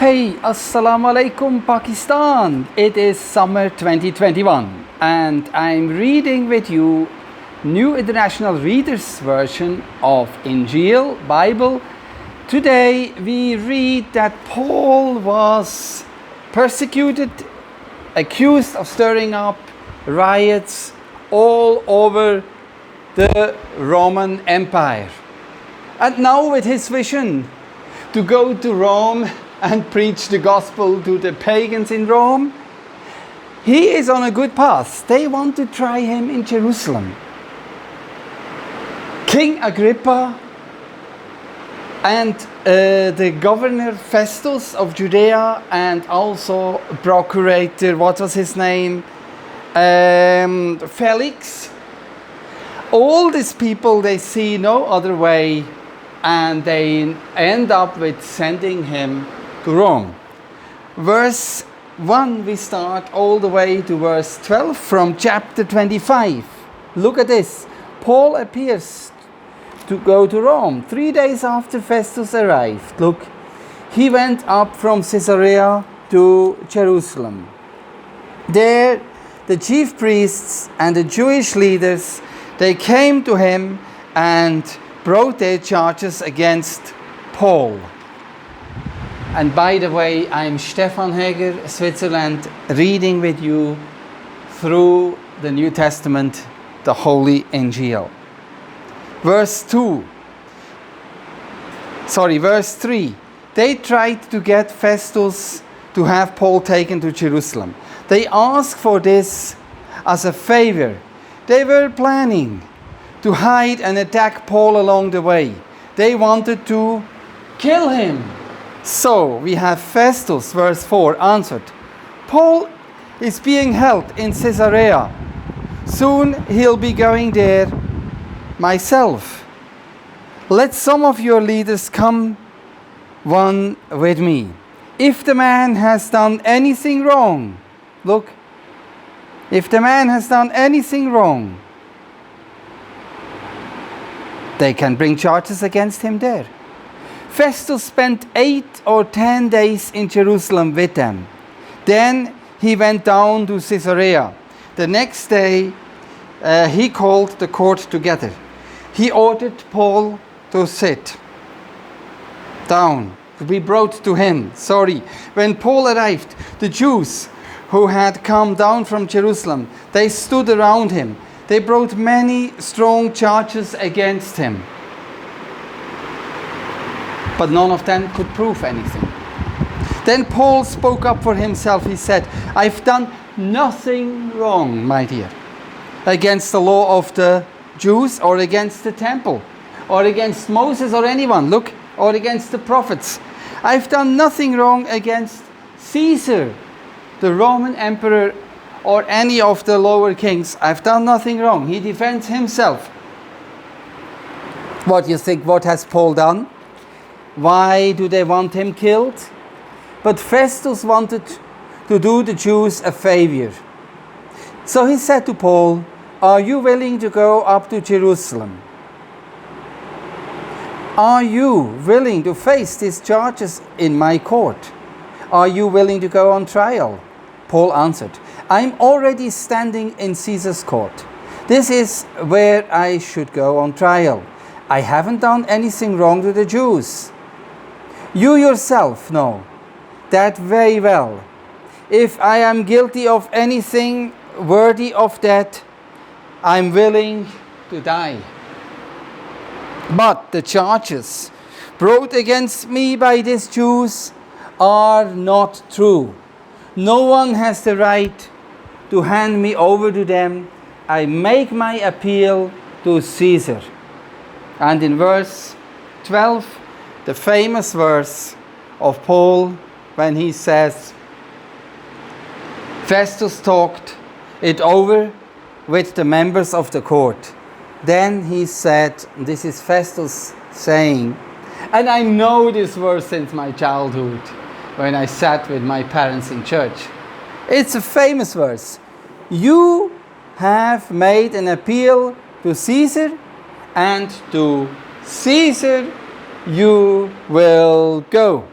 Hey, Assalamu alaikum Pakistan. It is summer 2021 and I'm reading with you New International Reader's version of Injiil Bible. Today we read that Paul was persecuted, accused of stirring up riots all over the Roman Empire. And now with his vision to go to Rome and preach the gospel to the pagans in Rome, he is on a good path. They want to try him in Jerusalem. King Agrippa and the governor Festus of Judea and also procurator, what was his name? Felix. All these people, they see no other way and they end up with sending him to Rome. Verse 1 we start all the way to verse 12 from chapter 25. Look at this. Paul appears to go to Rome 3 days after Festus arrived. Look, he went up from Caesarea to Jerusalem. There the chief priests and the Jewish leaders, they came to him and brought their charges against Paul. And by the way, I'm Stefan Heger, Switzerland, reading with you through the New Testament, the Holy Injiil. Verse 3. They tried to get Festus to have Paul taken to Jerusalem. They asked for this as a favor. They were planning to hide and attack Paul along the way. They wanted to kill him. So we have Festus, verse 4, answered, Paul is being held in Caesarea. Soon he'll be going there myself. Let some of your leaders come one with me. If the man has done anything wrong, look, if the man has done anything wrong, they can bring charges against him there. Festus spent 8 or 10 days in Jerusalem with them. Then he went down to Caesarea. The next day he called the court together. He ordered Paul to sit down, to be brought to him. When Paul arrived, the Jews who had come down from Jerusalem, they stood around him. They brought many strong charges against him. But none of them could prove anything. Then Paul spoke up for himself. He said, I've done nothing wrong, my dear, against the law of the Jews or against the temple or against Moses or anyone, look, or against the prophets. I've done nothing wrong against Caesar, the Roman emperor, or any of the lower kings. I've done nothing wrong. He defends himself. What do you think? What has Paul done? Why do they want him killed? But Festus wanted to do the Jews a favor. So he said to Paul, are you willing to go up to Jerusalem? Are you willing to face these charges in my court? Are you willing to go on trial? Paul answered, I'm already standing in Caesar's court. This is where I should go on trial. I haven't done anything wrong to the Jews. You yourself know that very well. If I am guilty of anything worthy of death, I'm willing to die. But the charges brought against me by these Jews are not true. No one has the right to hand me over to them. I make my appeal to Caesar. And in verse 12, the famous verse of Paul when he says, Festus talked it over with the members of the court. Then he said, this is Festus saying, and I know this verse since my childhood when I sat with my parents in church. It's a famous verse. You have made an appeal to Caesar, and to Caesar you will go.